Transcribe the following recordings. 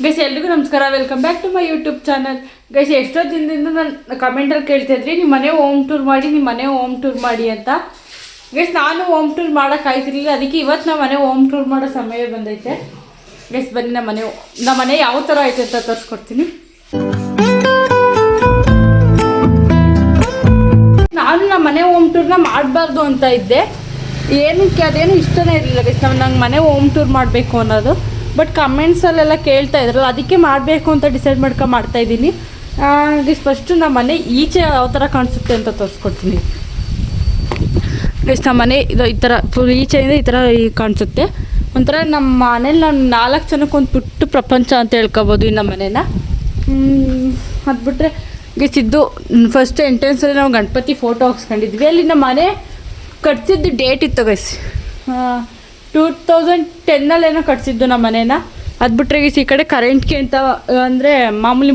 Guys ಎಲ್ರಿಗೂ ನಮಸ್ಕಾರ, welcome back to my YouTube channel. Guys ಎಷ್ಟೋ ದಿನದಿಂದ ನಾನು ಕಮೆಂಟಲ್ಲಿ ಕೇಳ್ತಾ ಇದ್ರಿ ನಿಮ್ಮ ಮನೆ ಹೋಮ್ ಟೂರ್ ಮಾಡಿ ಅಂತ. ಗೈಸ್ ನಾನು ಹೋಮ್ ಟೂರ್ ಮಾಡೋಕ್ಕಾಯ್ತಿರ್ಲಿಲ್ಲ, ಅದಕ್ಕೆ ಇವತ್ತು ನಮ್ಮ ಮನೆ ಹೋಮ್ ಟೂರ್ ಮಾಡೋ ಸಮಯ ಬಂದೈತೆ. ಗೈಸ್ ಬನ್ನಿ ನಮ್ಮ ಮನೆ ಯಾವ ಥರ ಐತೆ ಅಂತ ತೋರಿಸ್ಕೊಡ್ತೀನಿ. ನಾನು ನಮ್ಮ ಮನೆ ಹೋಮ್ ಟೂರ್ನ ಮಾಡಬಾರ್ದು ಅಂತ ಇದ್ದೆ, ಏನಕ್ಕೆ ಅದೇನು ಇಷ್ಟನೇ ಇರಲಿಲ್ಲ ಗೈಸ್. ನಂಗೆ ಮನೆ ಹೋಮ್ ಟೂರ್ ಮಾಡಬೇಕು ಅನ್ನೋದು, ಬಟ್ ಕಮೆಂಟ್ಸಲ್ಲೆಲ್ಲ ಕೇಳ್ತಾ ಇದ್ರಲ್ಲ, ಅದಕ್ಕೆ ಮಾಡಬೇಕು ಅಂತ ಡಿಸೈಡ್ ಮಾಡ್ತಾಯಿದ್ದೀನಿ. ಗೈಸ್ ಫಸ್ಟು ನಮ್ಮ ಮನೆ ಈಚೆ ಯಾವ ಥರ ಕಾಣಿಸುತ್ತೆ ಅಂತ ತೋರಿಸ್ಕೊಡ್ತೀನಿ. ಗೈಸ್ ನಮ್ಮ ಮನೆ ಇದು ಈ ಥರ ಫುಲ್ ಈಚೆಯಿಂದ ಈ ಥರ ಕಾಣಿಸುತ್ತೆ. ಒಂಥರ ನಮ್ಮ ಮನೇಲಿ ನಾನು 4 ಜನಕ್ಕೆ ಒಂದು ಪುಟ್ಟ ಪ್ರಪಂಚ ಅಂತ ಹೇಳ್ಕೊಬೋದು ಈ ನಮ್ಮ ಮನೇನ. ಅದು ಬಿಟ್ಟರೆ ಗೈಸ್ ಇದು ಫಸ್ಟ್ ಎಂಟ್ರೆನ್ಸಲ್ಲಿ ನಾವು ಗಣಪತಿ ಫೋಟೋ ಹಾಕ್ಸ್ಕೊಂಡಿದ್ವಿ. ಅಲ್ಲಿ ನಮ್ಮ ಮನೆ ಕಟ್ಸಿದ್ದು ಡೇಟ್ ಇತ್ತು ಗೈಸ್, 2010 ಏನೋ ಕಟ್ಸಿದ್ದು ನಮ್ಮ ಮನೇನ. ಅದು ಬಿಟ್ಟರೆ ಗೈಸ್ ಈ ಕಡೆ ಕರೆಂಟ್ಗೆ ಅಂತ ಅಂದರೆ ಮಾಮೂಲಿ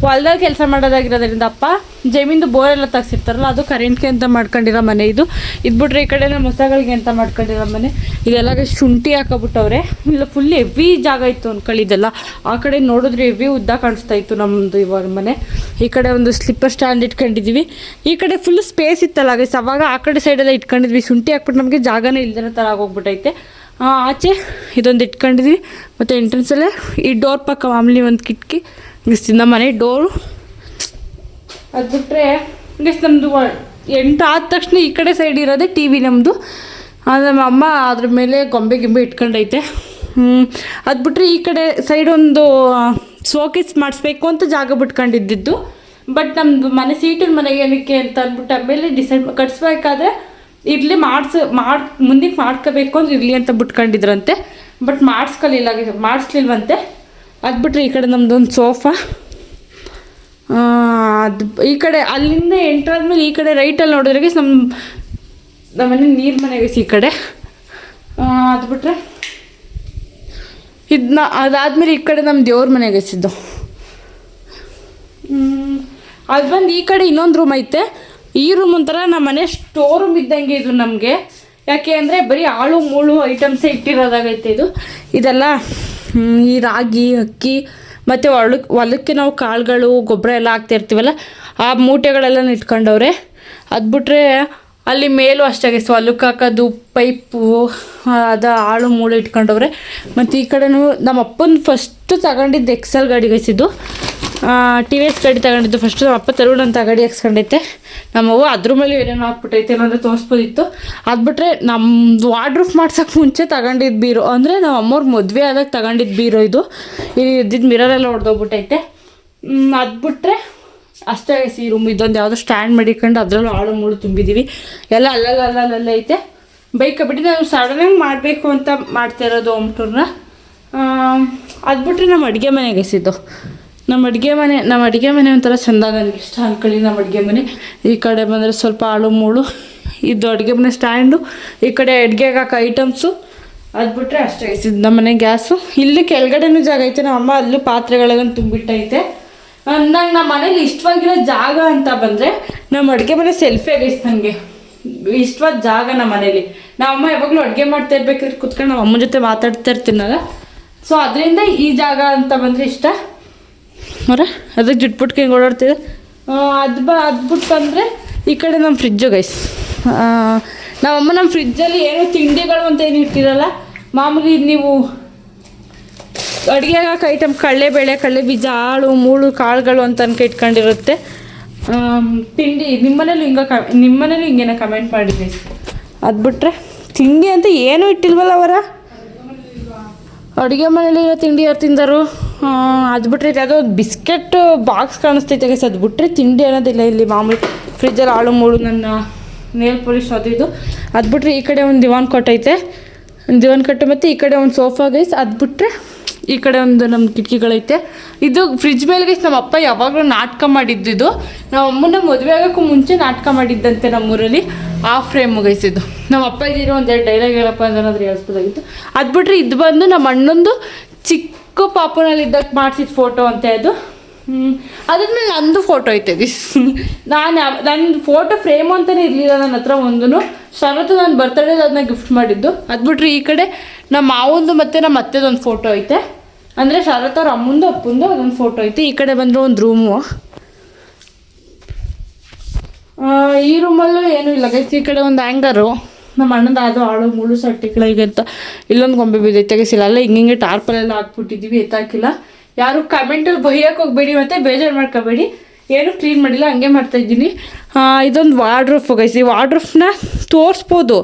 ಹೊಲ್ದಲ್ಲಿ ಕೆಲಸ ಮಾಡೋದಾಗಿರೋದ್ರಿಂದ ಅಪ್ಪ ಜಮೀನ್ದು ಬೋರೆಲ್ಲ ತೆಗ್ಸಿರ್ತಾರಲ್ಲ, ಅದು ಕರೆಂಟ್ಗೆ ಅಂತ ಮಾಡ್ಕೊಂಡಿರೋ ಮನೆ ಇದು. ಇದು ಬಿಟ್ರೆ ಈ ಕಡೆ ನಮ್ಮ ಹೊಸಗಳಿಗೆ ಅಂತ ಮಾಡ್ಕೊಂಡಿರೋ ಮನೆ. ಇದೆಲ್ಲ ಶುಂಠಿ ಹಾಕೋಬಿಟ್ಟವ್ರೆ. ಇಲ್ಲ ಫುಲ್ ಹೆವಿ ಜಾಗ ಇತ್ತು ಅಂದ್ಕೊಳ್ಳಿ. ಇದೆಲ್ಲ ಆ ಕಡೆ ನೋಡಿದ್ರೆ ಹೆವಿ ಉದ್ದ ಕಾಣಿಸ್ತಾ ಇತ್ತು ನಮ್ಮದು ಇವಾಗ ಮನೆ. ಈ ಕಡೆ ಒಂದು ಸ್ಲಿಪ್ಪರ್ ಸ್ಟ್ಯಾಂಡ್ ಇಟ್ಕೊಂಡಿದ್ವಿ. ಈ ಕಡೆ ಫುಲ್ ಸ್ಪೇಸ್ ಇತ್ತಲ್ಲ ಗೈಸ್, ಅವಾಗ ಆ ಕಡೆ ಸೈಡೆಲ್ಲ ಇಟ್ಕೊಂಡಿದ್ವಿ. ಶುಂಠಿ ಹಾಕ್ಬಿಟ್ಟು ನಮಗೆ ಜಾಗನೇ ಇಲ್ದಿರೋ ಥರ ಆಗೋಗ್ಬಿಟ್ಟೈತೆ. ಆಚೆ ಇದೊಂದು ಇಟ್ಕೊಂಡಿದ್ವಿ. ಮತ್ತು ಎಂಟ್ರೆನ್ಸಲ್ಲೇ ಈ ಡೋರ್ ಪಕ್ಕ ಮಾಮೂಲಿ ಒಂದು ಕಿಟಕಿ ನಮ್ಮ ಮನೆ ಡೋರು. ಅದು ಬಿಟ್ಟರೆ ಗೈಸ್ ನಮ್ಮದು 8 ಆದ ತಕ್ಷಣ ಈ ಕಡೆ ಸೈಡ್ ಇರೋದೇ ಟಿ ವಿ ನಮ್ಮದು. ನಮ್ಮ ಅಮ್ಮ ಅದ್ರ ಮೇಲೆ ಗೊಂಬೆ ಇಟ್ಕೊಂಡೈತೆ. ಅದು ಬಿಟ್ಟರೆ ಈ ಕಡೆ ಸೈಡ್ ಒಂದು ಶೋಕೇಸ್ ಮಾಡಿಸ್ಬೇಕು ಅಂತ ಜಾಗ ಬಿಟ್ಕೊಂಡಿದ್ದು. ಬಟ್ ನಮ್ಮದು ಮನೆ ಸೀಟಿನ ಮನೆಗೆ ಏನಕ್ಕೆ ಅಂತ ಅಂದ್ಬಿಟ್ಟು ಆಮೇಲೆ ಡಿಸೈಡ್ ಕಟ್ಸ್ಬೇಕಾದ್ರೆ ಇರಲಿ ಮುಂದಕ್ಕೆ ಮಾಡ್ಕೋಬೇಕು ಅಂದ್ರೆ ಇರಲಿ ಅಂತ ಬಿಟ್ಕೊಂಡಿದ್ರಂತೆ. ಬಟ್ ಮಾಡಿಸ್ಲಿಲ್ವಂತೆ. ಅದು ಬಿಟ್ಟರೆ ಈ ಕಡೆ ನಮ್ಮದೊಂದು ಸೋಫಾ. ಅದು ಈ ಕಡೆ ಅಲ್ಲಿಂದ ಎಂಟ್ರಾದ್ಮೇಲೆ ಈ ಕಡೆ ರೈಟಲ್ಲಿ ನೋಡಿದ್ರೆ ನಮ್ಮ ಮನೆ ನೀರು ಮನೆಗೆ ಈ ಕಡೆ. ಅದು ಬಿಟ್ಟರೆ ಅದಾದಮೇಲೆ ಈ ಕಡೆ ನಮ್ಮ ದೇವ್ರ ಮನೆಗೆ ಎಸಿದ್ದು. ಅದು ಬಂದು ಈ ಕಡೆ ಇನ್ನೊಂದು ರೂಮ್ ಐತೆ. ಈ ರೂಮ್ ಒಂಥರ ನಮ್ಮ ಮನೆ ಸ್ಟೋರ್ ರೂಮ್ ಇದ್ದಂಗೆ ಇದು ನಮಗೆ. ಯಾಕೆ ಅಂದರೆ ಬರೀ ಆಳು ಮೂಳು ಐಟಮ್ಸೇ ಇಟ್ಟಿರೋದಾಗೈತೆ ಇದು. ಇದೆಲ್ಲ ಈ ರಾಗಿ ಅಕ್ಕಿ ಮತ್ತು ಹೊಲಕ್ಕೆ ನಾವು ಕಾಳುಗಳು ಗೊಬ್ಬರ ಎಲ್ಲ ಹಾಕ್ತಿರ್ತೀವಲ್ಲ, ಆ ಮೂಟೆಗಳೆಲ್ಲ ಇಟ್ಕೊಂಡವ್ರೆ. ಅದು ಬಿಟ್ರೆ ಅಲ್ಲಿ ಮೇಲೂ ಅಷ್ಟೇ ಹೊಲಕ್ಕೆ ಹಾಕೋದು ಪೈಪು ಅದು ಆಳು ಮೂಳು ಇಟ್ಕೊಂಡವ್ರೆ. ಮತ್ತು ಈ ಕಡೆನೂ ನಮ್ಮ ಅಪ್ಪನ ಫಸ್ಟು ತಗೊಂಡಿದ್ದು ಎಕ್ಸೆಲ್ ಗಾಡಿ ಗೈಸಿದ್ದು. TVS ಗಾಡಿ ತಗೊಂಡಿದ್ದು ಫಸ್ಟು. ನಮ್ಮ ಅಪ್ಪ ತರುಣ್ ಅಂತ ಗಾಡಿ ಹಾಕ್ಸ್ಕೊಂಡೈತೆ. ನಮ್ಮವ್ವ ಅದ್ರ ಮೇಲೆ ಏನೇನು ಹಾಕ್ಬಿಟ್ಟೈತೆ ಅನ್ನೋದು ತೋರಿಸ್ಬೋದಿತ್ತು. ಅದು ಬಿಟ್ಟರೆ ನಮ್ಮದು ವಾರ್ಡ್ರೂಫ್ ಮಾಡ್ಸೋಕ್ಕೆ ಮುಂಚೆ ತಗೊಂಡಿದ್ದು ಬೀರೋ, ಅಂದರೆ ನಮ್ಮ ಅಮ್ಮವ್ರ ಮದುವೆ ಆದಾಗ ತಗೊಂಡಿದ್ದು ಬೀರೋ ಇದು. ಇದ್ದಿದ್ದು ಮಿರರೆಲ್ಲ ಹೊಡೆದೋಗ್ಬಿಟ್ಟೈತೆ. ಅದು ಬಿಟ್ಟರೆ ಅಷ್ಟೇ ಈ ರೂಮ್. ಇದೊಂದು ಯಾವುದೋ ಸ್ಟ್ಯಾಂಡ್ ಮಾಡಿಕೊಂಡು ಅದರಲ್ಲೂ ಆಳು ಮೂಳು ತುಂಬಿದ್ದೀವಿ. ಎಲ್ಲ ಅಲ್ಲಲ್ಲ ಐತೆ. ಬೈಕ್ ಬಿಟ್ಟು ನಾವು ಸಡನ್ನಾಗಿ ಮಾಡಬೇಕು ಅಂತ ಮಾಡ್ತಾ ಇರೋದು ಹೋಮ್ ಟೂರ್ನ. ಅದು ಬಿಟ್ಟರೆ ನಮ್ಮ ಅಡುಗೆ ಮನೆಗೆ ಎಸಿದ್ದು. ನಮ್ಮ ಅಡುಗೆ ಮನೆ ಒಂಥರ ಚೆಂದ, ನನಗೆ ಇಷ್ಟ ಅಂದ್ಕೊಳ್ಳಿ. ನಮ್ಮ ಅಡುಗೆ ಮನೆ ಈ ಕಡೆ ಬಂದರೆ ಸ್ವಲ್ಪ ಆಳು ಮೂಳು, ಇದು ಅಡುಗೆ ಮನೆ ಸ್ಟ್ಯಾಂಡು, ಈ ಕಡೆ ಅಡುಗೆಗೆ ಹಾಕೋ ಐಟಮ್ಸು. ಅದು ಬಿಟ್ಟರೆ ಅಷ್ಟೇ ಇದು ನಮ್ಮ ಮನೆ ಗ್ಯಾಸು. ಇಲ್ಲಿ ಕೆಳಗಡೆನೂ ಜಾಗ ಐತೆ. ನಮ್ಮ ಅಮ್ಮ ಅಲ್ಲೂ ಪಾತ್ರೆಗಳೆಲ್ಲ ತುಂಬಿಟ್ಟೈತೆ. ಅಂದಾಗ ನಮ್ಮ ಮನೇಲಿ ಇಷ್ಟವಾಗಿರೋ ಜಾಗ ಅಂತ ಬಂದರೆ ನಮ್ಮ ಅಡುಗೆ ಮನೆ ಸೆಲ್ಫೇ ಗೈಸ್. ನನಗೆ ಇಷ್ಟವಾದ ಜಾಗ ನಮ್ಮ ಮನೇಲಿ. ನಮ್ಮಮ್ಮ ಯಾವಾಗಲೂ ಅಡುಗೆ ಮಾಡ್ತಾ ಇರ್ಬೇಕಾದ್ರೆ ಕೂತ್ಕೊಂಡು ನಮ್ಮ ಅಮ್ಮನ ಜೊತೆ ಮಾತಾಡ್ತಾ ಇರ್ತೀನಲ್ಲ, ಸೊ ಅದರಿಂದ ಈ ಜಾಗ ಅಂತ ಬಂದರೆ ಇಷ್ಟ. ಅದಕ್ಕೆ ಜುಟ್ಬಿಟ್ಟು ಹಿಂಗೆ ಓಡಾಡ್ತಿದೆ. ಅದು ಬಿಟ್ಟು ಬಂದರೆ ಈ ಕಡೆ ನಮ್ಮ ಫ್ರಿಜ್ಜು ಗೈಸ್. ನಮ್ಮಮ್ಮ ನಮ್ಮ ಫ್ರಿಜ್ಜಲ್ಲಿ ಏನೋ ತಿಂಡಿಗಳು ಅಂತ ಏನು ಇಟ್ಟಿರಲ್ಲ, ಮಾಮೂಲಿ ನೀವು ಅಡುಗೆ ಹಾಕೋ ಐಟಮ್ ಕಡಲೆಬೇಳೆ, ಕಡಲೆ ಬೀಜ, ಆಳು ಮೂಳು ಕಾಳುಗಳು ಅಂತ ಇಟ್ಕೊಂಡಿರುತ್ತೆ. ತಿಂಡಿ ನಿಮ್ಮನೇಲೂ ಹಿಂಗೇನೋ ಕಮೆಂಟ್ ಮಾಡಿದ್ವಿ. ಅದು ಬಿಟ್ಟರೆ ತಿಂಡಿ ಅಂತ ಏನೂ ಇಟ್ಟಿಲ್ವಲ್ಲ ಅವರ ಅಡುಗೆ ಮನೇಲಿರೋ ತಿಂಡಿ ಯಾರು ತಿಂದರು. ಅದು ಬಿಟ್ಟರೆ ಯಾವುದೋ ಬಿಸ್ಕೆಟ್ ಬಾಕ್ಸ್ ಕಾಣಿಸ್ತೈತೆ ಗೈಸ್. ಅದು ಬಿಟ್ಟರೆ ತಿಂಡಿ ಅನ್ನೋದಿಲ್ಲ ಇಲ್ಲಿ. ಮಾಮೂಲಿ ಫ್ರಿಜ್ಜಲ್ಲಿ ಆಳು ಮೂಳು ನನ್ನ ನೇಲ್ ಪಾಲಿಶ್ ಅದು ಇದು. ಅದು ಬಿಟ್ಟರೆ ಈ ಕಡೆ ಒಂದು ದಿವಾನ್ ಕೊಟ್ಟೈತೆ, ಮತ್ತು ಈ ಕಡೆ ಒಂದು ಸೋಫಾ ಗೈಸ್. ಅದು ಬಿಟ್ಟರೆ ಈ ಕಡೆ ಒಂದು ನಮ್ಮ ಕಿಟಕಿಗಳೈತೆ. ಇದು ಫ್ರಿಜ್ ಮೇಲೆ ಗೈಸ್ ನಮ್ಮ ಅಪ್ಪ ಯಾವಾಗಲೂ ನಾಟಕ ಮಾಡಿದ್ದಿದ್ದು. ನಮ್ಮ ಅಮ್ಮನ ಮದುವೆ ಆಗೋಕ್ಕೂ ಮುಂಚೆ ನಾಟಕ ಮಾಡಿದ್ದಂತೆ ನಮ್ಮೂರಲ್ಲಿ. ಆ ಫ್ರೇಮು ಗೈಸ್ ಇದು. ನಮ್ಮ ಅಪ್ಪ ಇದ್ದೀರೋ ಒಂದೆರಡು ಡೈಲಾಗ್ ಹೇಳಪ್ಪ ಅಂತನಾದ್ರೂ ಹೇಳ್ಬೋದಾಗಿತ್ತು. ಅದು ಬಿಟ್ಟರೆ ಇದು ಬಂದು ನಮ್ಮ ಅಣ್ಣಂದು ಚಿಕ್ಕ ಪಾಪುನಲ್ಲಿ ಇದ್ದಾಗ ಮಾಡಿಸಿದ ಫೋಟೋ ಅಂತೆ ಅದು. ಅದಾದ್ಮೇಲೆ ನಂದು ಫೋಟೋ ಐತೆ ದಿಸ್. ನನ್ನ ಫೋಟೋ ಫ್ರೇಮು ಅಂತಲೇ ಇರಲಿಲ್ಲ ನನ್ನ ಹತ್ರ ಒಂದು. ಶರತ್ತು ನಾನು ಬರ್ತಡೇದು ಅದನ್ನ ಗಿಫ್ಟ್ ಮಾಡಿದ್ದು. ಅದು ಬಿಟ್ರೆ ಈ ಕಡೆ ನಮ್ಮ ಮಾವಂದು ಮತ್ತು ನಮ್ಮ ಅತ್ತೆದೊಂದು ಫೋಟೋ ಐತೆ. ಅಂದರೆ ಶರತ್ ಅವ್ರ ಅಮ್ಮಂದು ಅಪ್ಪಂದು ಅದೊಂದು ಫೋಟೋ ಐತೆ. ಈ ಕಡೆ ಬಂದರೆ ಒಂದು ರೂಮು. ಈ ರೂಮಲ್ಲೂ ಏನೂ ಇಲ್ಲ ಗೈಸ್. ಈ ಕಡೆ ಒಂದು ಹ್ಯಾಂಗರು ನಮ್ಮ ಅಣ್ಣದ ಅದು ಆಳು ಮುಳು ಸಟ್ಟಿಗಳಿಗೆ ಅಂತ ಇಲ್ಲೊಂದು ಗೊಂಬೆ ಬಿದ್ದೈತೆ ಗೈಸ್. ಇಲ್ಲೆಲ್ಲ ಹಿಂಗೆ ಟಾರ್ಪಲೆಲ್ಲ ಹಾಕ್ಬಿಟ್ಟಿದ್ದೀವಿ, ಎತ್ತಾಕಿಲ್ಲ. ಯಾರು ಕಮೆಂಟಲ್ಲಿ ಬೈಯಕ್ಕೆ ಹೋಗಬೇಡಿ ಮತ್ತು ಬೇಜಾರು ಮಾಡ್ಕೋಬೇಡಿ. ಏನೂ ಕ್ಲೀನ್ ಮಾಡಿಲ್ಲ, ಹಂಗೆ ಮಾಡ್ತಾಯಿದ್ದೀನಿ. ಇದೊಂದು ವಾರ್ಡ್ರೋಫ್ ಗೈಸ್. ಈ ವಾರ್ಡ್ರೋಫ್ನ ತೋರಿಸ್ಬೋದು,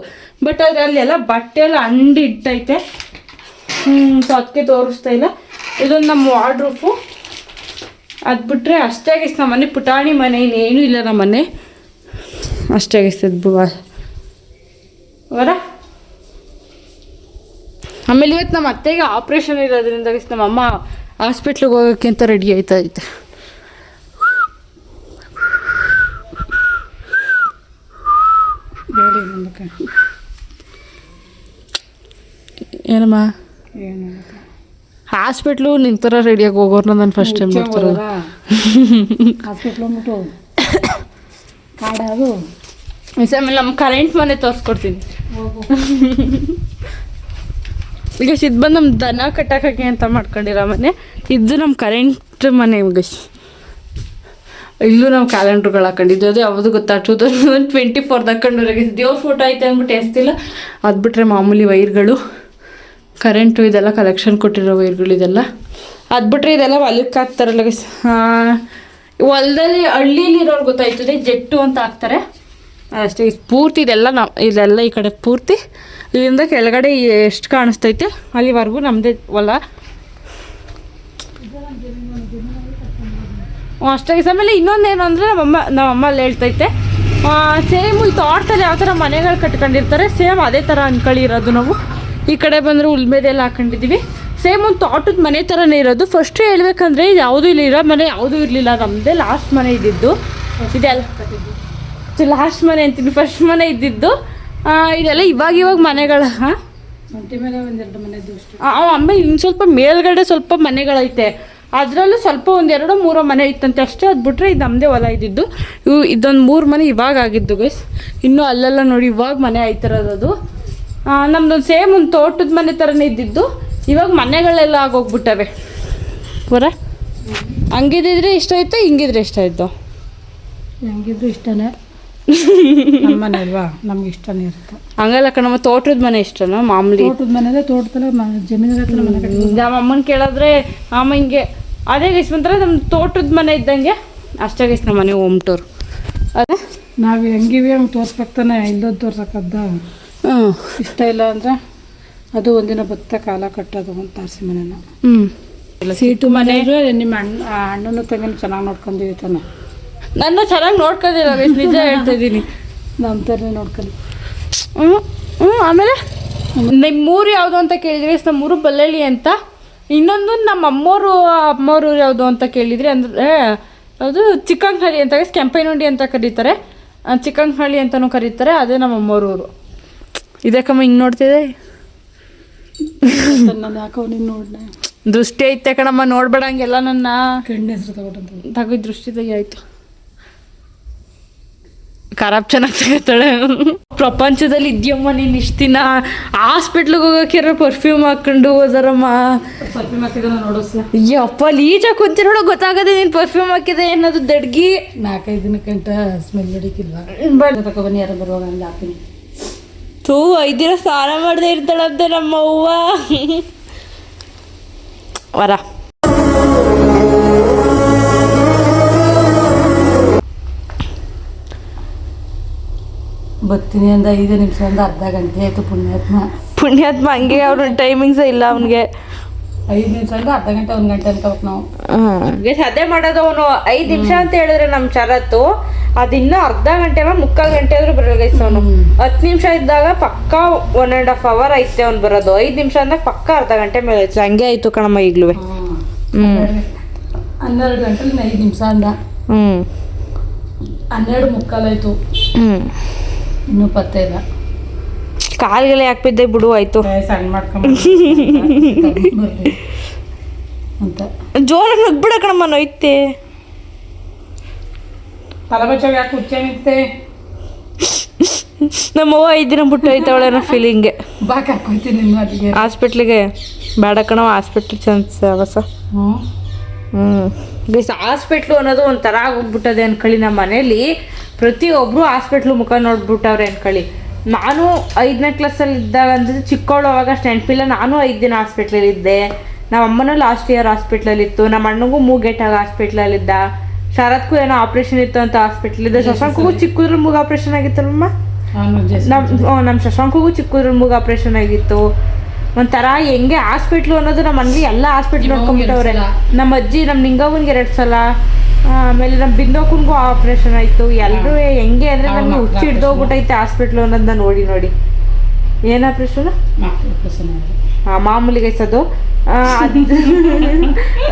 ಬಟ್ ಆದರೆ ಅಲ್ಲೆಲ್ಲ ಬಟ್ಟೆ ಎಲ್ಲ ಅಂಡಿ ಇಟ್ಟೈತೆ. ಸೊ ಅದಕ್ಕೆ ತೋರಿಸ್ತಾ ಇಲ್ಲ. ಇದೊಂದು ನಮ್ಮ ವಾರ್ಡ್ರೋಫು. ಅದು ಬಿಟ್ಟರೆ ಅಷ್ಟೇ ಗೈಸ್ ನಮ್ಮ ಮನೆ, ಪುಟಾಣಿ ಮನೆ, ಇನ್ನೇನೂ ಇಲ್ಲ ನಮ್ಮ ಮನೆ ಅಷ್ಟೇ ಗೈಸ್. ಅದು ಅವರ ಆಮೇಲೆ ಇವತ್ತು ನಮ್ಮ ಅತ್ತೆಗೆ ಆಪ್ರೇಷನ್ ಇರೋದ್ರಿಂದ ಗೈಸ್ ನಮ್ಮಮ್ಮ ಹಾಸ್ಪಿಟ್ಲಿಗೆ ಹೋಗೋಕ್ಕೆ ಅಂತ ರೆಡಿ ಆಯ್ತಾ ಐತೆ. ಏನಮ್ಮ ಹಾಸ್ಪಿಟ್ಲು ನಿಂತರ ರೆಡಿಯಾಗಿ ಹೋಗೋರ್ನ ನಾನು ಫಸ್ಟ್ ಟೈಮ್ ನೋಡ್ತಿರೋದು. ಹಾಸ್ಪಿಟ್ಲ್ ಹೋಗ್ಬಿಟ್ಟು ಕಾಡೋದು ಆಮೇಲೆ ನಮ್ಮ ಕರೆಂಟ್ ಮನೆ ತೋರಿಸ್ಕೊಡ್ತೀನಿ ಈಗ. ಇದು ಬಂದು ನಮ್ಮ ದನ ಕಟ್ಟಕ್ಕೆ ಅಂತ ಮಾಡ್ಕೊಂಡಿರೋ ಮನೆ. ಇದು ನಮ್ಮ ಕರೆಂಟ್ ಮನೆ ಗೈಸ್. ಇಲ್ಲೂ ನಾವು ಕ್ಯಾಲೆಂಡ್ರುಗಳು ಹಾಕೊಂಡಿದ್ದು, ಅದು ಯಾವುದು ಗೊತ್ತಾ 2024 ಹಾಕೊಂಡ್ರೆ ದೇವ್ರ ಫೋಟೋ ಐತೆ ಅಂದ್ಬಿಟ್ಟು ಎಸ್ತಿಲ್ಲ. ಅದು ಬಿಟ್ಟರೆ ಮಾಮೂಲಿ ವೈರ್ಗಳು, ಕರೆಂಟು ಇದೆಲ್ಲ ಕಲೆಕ್ಷನ್ ಕೊಟ್ಟಿರೋ ವೈರ್ಗಳು ಇದೆಲ್ಲ. ಅದು ಬಿಟ್ಟರೆ ಇದೆಲ್ಲ ಹೊಲಕ್ಕೆ ಹಾಕ್ತಾರಲ್ಲ ಗೈಸ್. ಹೊಲದಲ್ಲಿ ಹಳ್ಳಿಲಿರೋರು ಗೊತ್ತಾಯ್ತದೆ, ಜೆಟ್ಟು ಅಂತ ಹಾಕ್ತಾರೆ ಅಷ್ಟೇ. ಪೂರ್ತಿ ಇದೆಲ್ಲ ಈ ಕಡೆ ಪೂರ್ತಿ ಇಲ್ಲಿಂದ ಕೆಳಗಡೆ ಎಷ್ಟು ಕಾಣಿಸ್ತೈತೆ ಅಲ್ಲಿವರೆಗೂ ನಮ್ಮದೇ ಹೊಲ ಅಷ್ಟೇ. ಆಮೇಲೆ ಇನ್ನೊಂದೇನು ಅಂದರೆ ನಮ್ಮಮ್ಮ ಅಲ್ಲಿ ಹೇಳ್ತೈತೆ, ಸೇಮ್ ಈ ತೋಟದಲ್ಲಿ ಯಾವ ಥರ ಮನೆಗಳು ಕಟ್ಕೊಂಡಿರ್ತಾರೆ ಸೇಮ್ ಅದೇ ಥರ ಅನ್ಕೊಳ್ಳಿ ಇರೋದು. ನಾವು ಈ ಕಡೆ ಬಂದರೆ ಉಲ್ಮೆದೆಲ್ಲ ಹಾಕೊಂಡಿದ್ದೀವಿ, ಸೇಮ್ ಒಂದು ತೋಟದ ಮನೆ ಥರನೇ ಇರೋದು. ಫಸ್ಟು ಹೇಳ್ಬೇಕಂದ್ರೆ ಇದು ಯಾವುದೂ ಇಲ್ಲಿ ಇರೋ ಮನೆ ಯಾವುದೂ ಇರಲಿಲ್ಲ, ನಮ್ಮದೇ ಲಾಸ್ಟ್ ಮನೆ ಇದ್ದಿದ್ದು ಇದೆಲ್ಲ. ಲಾಸ್ಟ್ ಮನೆ ಅಂತೀನಿ, ಫಸ್ಟ್ ಮನೆ ಇದ್ದಿದ್ದು ಇದೆಲ್ಲ ಇವಾಗ ಮನೆಗಳ ಒಂಟಿ ಮೇಲೆ ಒಂದೆರಡು ಮನೆ ಇದ್ದು ಅಷ್ಟೇ. ಆಮೇಲೆ ಇನ್ನು ಸ್ವಲ್ಪ ಮೇಲ್ಗಡೆ ಸ್ವಲ್ಪ ಮನೆಗಳೈತೆ, ಅದರಲ್ಲೂ ಸ್ವಲ್ಪ ಒಂದೆರಡು ಮೂರೋ ಮನೆ ಇತ್ತಂತೆ ಅಷ್ಟೇ. ಅದು ಬಿಟ್ರೆ ಇದು ನಮ್ಮದೇ ಹೊಲ ಇದ್ದಿದ್ದು. ಇದೊಂದು 3 ಮನೆ ಇವಾಗ ಆಗಿದ್ದು ಗೈಸ್. ಇನ್ನೂ ಅಲ್ಲೆಲ್ಲ ನೋಡಿ ಇವಾಗ ಮನೆ ಆಯ್ತಿರೋದು. ಅದು ನಮ್ದೊಂದು ಸೇಮ್ ಒಂದು ತೋಟದ ಮನೆ ಥರನೇ ಇದ್ದಿದ್ದು, ಇವಾಗ ಮನೆಗಳೆಲ್ಲ ಆಗೋಗ್ಬಿಟ್ಟವೆ. ಬರ ಹಂಗಿದ್ರೆ ಇಷ್ಟ ಆಯ್ತು, ಹಿಂಗಿದ್ರೆ ಇಷ್ಟ ಆಯಿತು. ಹೆಂಗಿದ್ರು ಇಷ್ಟನೇ ನಮ್ಮ ಮನೆ ಅಲ್ವಾ, ನಮ್ಗೆ ಇಷ್ಟನೇ ಇರುತ್ತೆ. ಹಂಗಲ್ಲ ಕಣಮ್ಮ, ತೋಟದ ಮನೆ ಇಷ್ಟನಾ ಮಾಮೂಲಿ? ತೋಟದ ಮನೆ ತೋಟದಲ್ಲ ಜಮೀನು ಹತ್ರ ಮನೆ ಕಟ್ಟಿ. ನಮ್ಮ ಅಮ್ಮನ ಕೇಳಿದ್ರೆ ಅಮ್ಮ ಹಿಂಗೆ ಅದೇ ಗೈಸ್ ಒಂಥರ ನಮ್ಮ ತೋಟದ ಮನೆ ಇದ್ದಂಗೆ ಅಷ್ಟೇ ಗೈಸ್ ನಮ್ಮ ಮನೆ ಹೋಮ್ ಟೂರ್. ಅದೇ ನಾವು ಹೆಂಗಿವಿ ಹಂಗೆ ತೋರ್ಸ್ಬೇಕು ತಾನೆ, ಇಲ್ಲದ ತೋರ್ಸಕ್ಕದ್ದ. ಇಷ್ಟ ಇಲ್ಲ ಅಂದರೆ ಅದು ಒಂದಿನ ಭತ್ತ ಕಾಲ ಕಟ್ಟೋದು ಒಂದು ತಾರಸಿ ಮನೆನ. ಸೀಟು ಮನೆ ನಿಮ್ಮ ಅಣ್ಣನ ತಂಗಿನ ಚೆನ್ನಾಗಿ ನೋಡ್ಕೊಂಡಿವಿ ತಾನೆ. ನನ್ನ ಚೆನ್ನಾಗಿ ನೋಡ್ಕೊಂಡಿಲ್ಲ ಗೈಸ್, ನಿಜ ಹೇಳ್ತಾ ಇದ್ದೀನಿ. ನಮ್ಮ ಥರನೇ ನೋಡ್ಕೊಂಡು. ಆಮೇಲೆ ನಿಮ್ಮೂರು ಯಾವುದು ಅಂತ ಕೇಳಿದ್ರಿ, ನಮ್ಮೂರು ಬಲ್ಲಳ್ಳಿ ಅಂತ. ಇನ್ನೊಂದು ನಮ್ಮ ಅಮ್ಮೋರು ಯಾವುದು ಅಂತ ಕೇಳಿದ್ರಿ, ಅಂದರೆ ಅದು ಚಿಕ್ಕಂಗನಹಳ್ಳಿ ಅಂತ ಗೈಸ್. ಕೆಂಪೈನುಂಡಿ ಅಂತ ಕರೀತಾರೆ, ಚಿಕ್ಕಂಗನಹಳ್ಳಿ ಅಂತಲೂ ಕರೀತಾರೆ. ಅದೇ ನಮ್ಮ ಅಮ್ಮೋರೂರು. ಇದಕ್ಕಮ್ಮ ಹಿಂಗೆ ನೋಡ್ತಿದೆ, ನಾನು ಯಾಕೋ ನೀನು ನೋಡ್ದೆ ದೃಷ್ಟಿ ಐತೆ ಕಣಮ್ಮ, ನೋಡ್ಬೇಡ ಹಂಗೆಲ್ಲ. ನನ್ನ ಕಣ್ಣ ಹೆಸರು ತಗೊಟ್ಟಂತ ತಗೋ ದೃಷ್ಟಿ ತೆಗಿ ಆಯಿತು. ಖರಾಬ್ ಚೆನ್ನಾಗಿ ತಗೋತಾಳೆ. ಪ್ರಪಂಚದಲ್ಲಿ ಇದೆಯಮ್ಮ ನೀನು ಇಷ್ಟು ದಿನ ಹಾಸ್ಪಿಟ್ಲಿಗೆ ಹೋಗೋಕ್ಕಿರೋ ಪರ್ಫ್ಯೂಮ್ ಹಾಕ್ಕೊಂಡು ಹೋದಾರಮ್ಮ. ಪರ್ಫ್ಯೂಮ್ ಹಾಕಿದ ನೋಡೋ ಸರ್. ಅಪ್ಪ ಲೀಚಾಗಿ ಕುಂತಿ ನೋಡೋ ಗೊತ್ತಾಗದೆ ನೀನು ಪರ್ಫ್ಯೂಮ್ ಹಾಕಿದೆ ಅನ್ನೋದು ದಡ್ಗಿ. 4-5 ದಿನಕ್ಕಂಟ ಸ್ಮೆಲ್ ಹಿಡಿಕಿಲ್ವಾ? ತಗೊಬನ್ನಿ, ಯಾರು ಬರುವಾಗ ಹಂಗೆ ಹಾಕ್ತೀನಿ. 5 ದಿನ ಸ್ನಾನ ಮಾಡದೆ ಇರ್ತಾಳಂತೆ ನಮ್ಮ ಅವ್ವ. ವರ ಬರ್ತೀನಿ ಅಂದ 5 ನಿಮಿಷ ಅಂದ ಅರ್ಧ ಗಂಟೆ ಆಯಿತು. ಪುಣ್ಯಾತ್ಮ ಹಂಗೆ ಅವ್ರ ಟೈಮಿಂಗ್ಸೇ ಇಲ್ಲ ಅವನಿಗೆ. 5 ನಿಮಿಷ ಅಂದ್ರೆ ಅರ್ಧ ಗಂಟೆ 1 ಗಂಟೆ ಅನ್ಕೋಬೇಕು ನಾವು. ಅದೇ ಮಾಡೋದು ಅವನು. 5 ನಿಮಿಷ ಅಂತ ಹೇಳಿದ್ರೆ ನಮ್ಮ ಶರತ್ತು ಅದಿನ್ನೂ ಅರ್ಧ ಗಂಟೆ 3/4 ಗಂಟೆ ಆದ್ರೂ ಬರಲ್ಲ ಗೈಸ್ ಅವನು. 10 ನಿಮಿಷ ಇದ್ದಾಗ ಪಕ್ಕ 1.5 hour ಐತೆ ಅವ್ನು ಬರೋದು. 5 ನಿಮಿಷ ಅಂದಾಗ ಪಕ್ಕ ಅರ್ಧ ಗಂಟೆ ಮೇಲೆ ಆಯ್ತು. ಹಂಗೆ ಆಯ್ತು ಕಣಮ್ಮ ಈಗಲೂ. 12 ಗಂಟೆಲಿ 5 ನಿಮಿಷ ಅಂದ. 12:45 ಆಯ್ತು. ಇನ್ನೂ ಪತ್ತೆ ಇಲ್ಲ. ಕಾಲ್ಗೆಲ್ಲ ಯಾಕೆ ಬಿದ್ದೆ ಬಿಡು ಆಯ್ತು. ಸಣ್ಣ ಮಾಡ್ಕೊಂಡ್ ಅಂತ ಜೋರಾಗಿ ನುಗ್ಬಿಡ ಕಣಮ್ಮ, ನೋಯ್ತೆ. ತಲೆ ಬಚ್ಚಾಗ ಯಾಕೆ ಹುಚ್ಚ ನಿಂತೆ? ನಮ್ಮವ್ವ 5 ದಿನ ಬಿಟ್ಟು ಹೋಯ್ತವಳೆ ಅನ್ನೋ ಫೀಲಿಂಗೆ. ಬಾಕ್ ಹಾಕೋತೀನಿ ನಿಮ್ಮ ಅಲ್ಲಿಗೆ ಹಾಸ್ಪಿಟ್ಲಿಗೆ. ಬೇಡ ಕಣವ ಹಾಸ್ಪಿಟ್ಲ್ ಚಾನ್ಸ್ ಹ್ಞೂ ಗೈಸ್ ಹಾಸ್ಪಿಟ್ಲು ಅನ್ನೋದು ಒಂಥರ ಆಗೋಗ್ಬಿಟ್ಟದೆ ಅನ್ಕೊಳ್ಳಿ. ನಮ್ಮ ಮನೇಲಿ ಪ್ರತಿಯೊಬ್ಬರು ಹಾಸ್ಪಿಟ್ಲು ಮುಖ ನೋಡ್ಬಿಟ್ಟವ್ರೆ ಅನ್ಕೊಳ್ಳಿ. ನಾನು 5ನೇ ಕ್ಲಾಸಲ್ಲಿ ಇದ್ದಾಗ ಅಂದರೆ ಚಿಕ್ಕವಳು ಅವಾಗ ಅಷ್ಟು ನೆನಪಿಲ್ಲ. ನಾನು 5 ದಿನ ಹಾಸ್ಪಿಟ್ಲಲ್ಲಿ ಇದ್ದೆ. ನಮ್ಮ ಅಮ್ಮನೂ ಲಾಸ್ಟ್ ಇಯರ್ ಹಾಸ್ಪಿಟ್ಲಲ್ಲಿತ್ತು. ನಮ್ಮ ಅಣ್ಣಗೂ ಮೂಗೇಟಾಗ ಹಾಸ್ಪಿಟ್ಲಲ್ಲಿದ್ದ. ಶರತ್ಗೂ ಏನೋ ಆಪ್ರೇಷನ್ ಇತ್ತು ಅಂತ ಹಾಸ್ಪಿಟ್ಲಿದ್ದೆ. ಶಶಾಂಕಗೂ ಚಿಕ್ಕದ್ರ ಮೂಗು ಆಪ್ರೇಷನ್ ಆಗಿತ್ತಲ್ಲಮ್ಮ. ನಮ್ಮ ಶಶಾಂಕಗೂ ಚಿಕ್ಕದ್ರ ಮೂಗು ಆಪ್ರೇಷನ್ ಆಗಿತ್ತು. ಒಂಥರ ಹೆಂಗೆ ಹಾಸ್ಪಿಟ್ಲು ಅನ್ನೋದು ನಮ್ಮ ಮನೇಲಿ ಎಲ್ಲ ಹಾಸ್ಪಿಟ್ಲ್ ನೋಡ್ಕೊಂಡ್ಬಿಟ್ಟವ್ರೆ. ನಮ್ಮ ಅಜ್ಜಿ ನಮ್ಮ ನಿಂಗವ್ವನಿಗೆ 2 ಸಲ, ಆಮೇಲೆ ನಮ್ಮ ಬಿಂದೋಕನ್ಗೂ ಆಪ್ರೇಷನ್ ಆಯಿತು. ಎಲ್ಲರೂ ಹೆಂಗೆ ಅಂದರೆ ನನಗೆ ಹುಚ್ಚಿ ಹಿಡ್ದೋಗ್ಬಿಟ್ಟೈತೆ ಹಾಸ್ಪಿಟ್ಲು ಅನ್ನೋದನ್ನ ನೋಡಿ ನೋಡಿ. ಏನು ಆಪ್ರೇಷನ್? ಮಾಮೂಲಿ ಗೈಸದು.